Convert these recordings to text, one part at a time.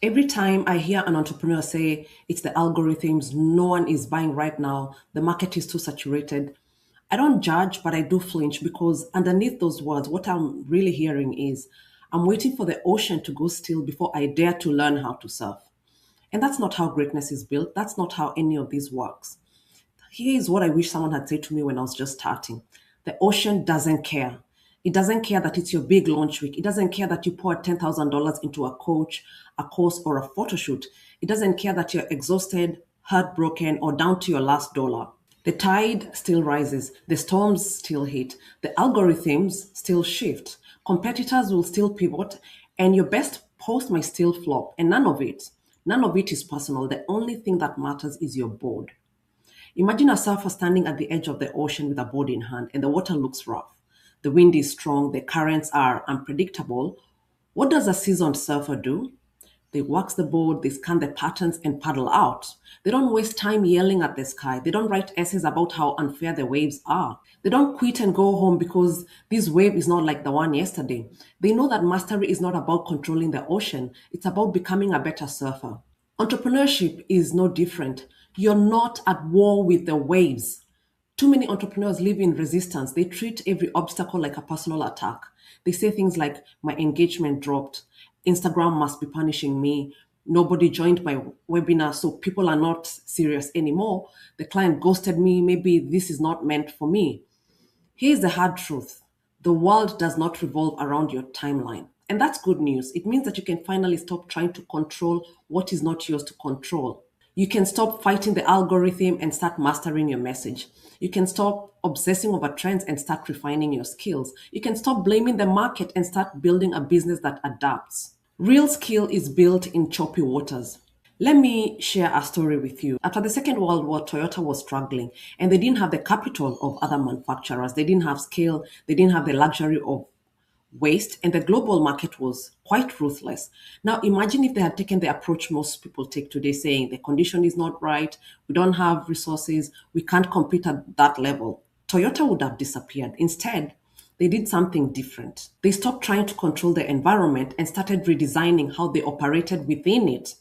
Every time I hear an entrepreneur say it's the algorithms, no one is buying right now, the market is too saturated, I don't judge, but I do flinch because underneath those words, what I'm really hearing is I'm waiting for the ocean to go still before I dare to learn how to surf. And that's not how greatness is built. That's not how any of this works. Here is what I wish someone had said to me when I was just starting. The ocean doesn't care. It doesn't care that it's your big launch week. It doesn't care that you poured $10,000 into a coach, a course, or a photo shoot. It doesn't care that you're exhausted, heartbroken, or down to your last dollar. The tide still rises, the storms still hit, the algorithms still shift, competitors will still pivot, and your best post might still flop. And none of it is personal. The only thing that matters is your board. Imagine a surfer standing at the edge of the ocean with a board in hand, and the water looks rough. The wind is strong, the currents are unpredictable. What does a seasoned surfer do? They wax the board, they scan the patterns, and paddle out. They don't waste time yelling at the sky. They don't write essays about how unfair the waves are. They don't quit and go home because this wave is not like the one yesterday. They know that mastery is not about controlling the ocean, it's about becoming a better surfer. Entrepreneurship is no different. You're not at war with the waves. Too many entrepreneurs live in resistance. They treat every obstacle like a personal attack. They say things like, my engagement dropped, Instagram must be punishing me, nobody joined my webinar, so people are not serious anymore. The client ghosted me, maybe this is not meant for me. Here's the hard truth: the world does not revolve around your timeline. And that's good news. It means that you can finally stop trying to control what is not yours to control. You can stop fighting the algorithm and start mastering your message. You can stop obsessing over trends and start refining your skills. You can stop blaming the market and start building a business that adapts. Real skill is built in choppy waters. Let me share a story with you. After the Second World War, Toyota was struggling and they didn't have the capital of other manufacturers. They didn't have scale, they didn't have the luxury of waste, and the global market was quite ruthless. Now, imagine if they had taken the approach most people take today, saying the condition is not right, we don't have resources, we can't compete at that level. Toyota would have disappeared. Instead, they did something different. They stopped trying to control the environment and started redesigning how they operated within it.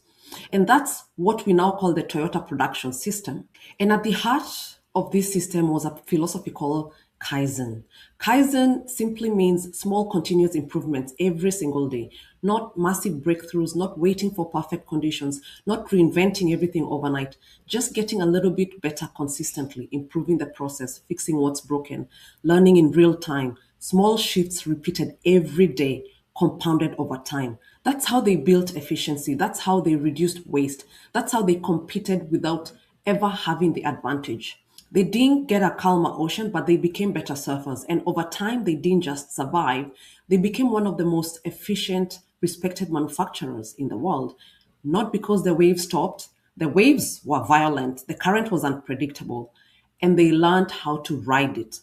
And that's what we now call the Toyota production system. And at the heart of this system was a philosophy called Kaizen. Kaizen simply means small continuous improvements every single day, not massive breakthroughs, not waiting for perfect conditions, not reinventing everything overnight, just getting a little bit better consistently, improving the process, fixing what's broken, learning in real time, small shifts repeated every day, compounded over time. That's how they built efficiency. That's how they reduced waste. That's how they competed without ever having the advantage. They didn't get a calmer ocean, but they became better surfers. And over time, they didn't just survive, they became one of the most efficient, respected manufacturers in the world. Not because the waves stopped, the waves were violent, the current was unpredictable, and they learned how to ride it.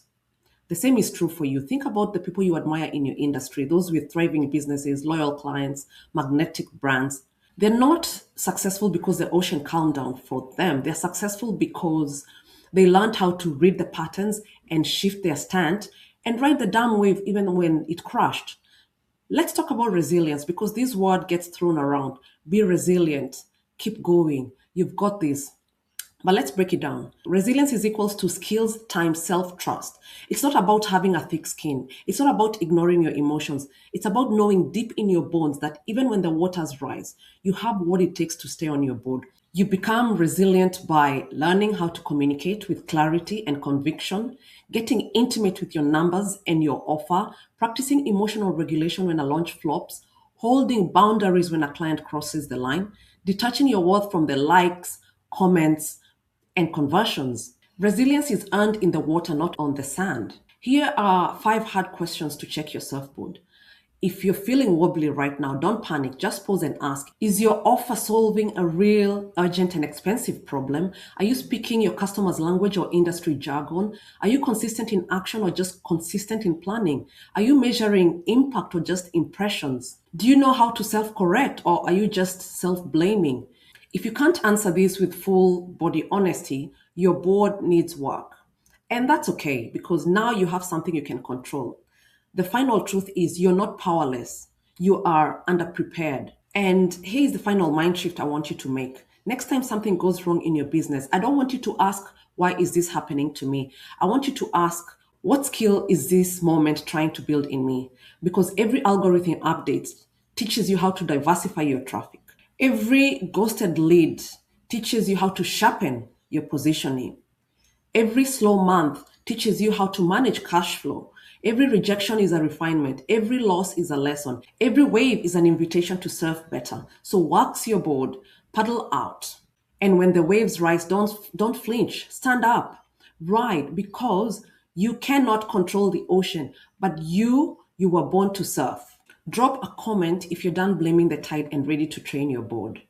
The same is true for you. Think about the people you admire in your industry, those with thriving businesses, loyal clients, magnetic brands. They're not successful because the ocean calmed down for them. They're successful because they learned how to read the patterns and shift their stand and ride the damn wave even when it crashed. Let's talk about resilience because this word gets thrown around. Be resilient, keep going, you've got this. But let's break it down. Resilience is equals to skills times self trust. It's not about having a thick skin. It's not about ignoring your emotions. It's about knowing deep in your bones that even when the waters rise, you have what it takes to stay on your board. You become resilient by learning how to communicate with clarity and conviction, getting intimate with your numbers and your offer, practicing emotional regulation when a launch flops, holding boundaries when a client crosses the line, detaching your worth from the likes, comments, and conversions. Resilience is earned in the water, not on the sand. Here are five hard questions to check your surfboard. If you're feeling wobbly right now, don't panic. Just pause and ask, is your offer solving a real, urgent, and expensive problem? Are you speaking your customer's language or industry jargon? Are you consistent in action or just consistent in planning? Are you measuring impact or just impressions? Do you know how to self correct or are you just self blaming? If you can't answer this with full body honesty, your board needs work. And that's okay because now you have something you can control. The final truth is you're not powerless. You are underprepared. And here's the final mind shift I want you to make. Next time something goes wrong in your business, I don't want you to ask, why is this happening to me? I want you to ask, what skill is this moment trying to build in me? Because every algorithm update teaches you how to diversify your traffic. Every ghosted lead teaches you how to sharpen your positioning. Every slow month teaches you how to manage cash flow. Every rejection is a refinement. Every loss is a lesson. Every wave is an invitation to serve better. So wax your board, paddle out. And when the waves rise, don't flinch. Stand up. Ride, because you cannot control the ocean, but you were born to surf. Drop a comment if you're done blaming the tide and ready to train your board.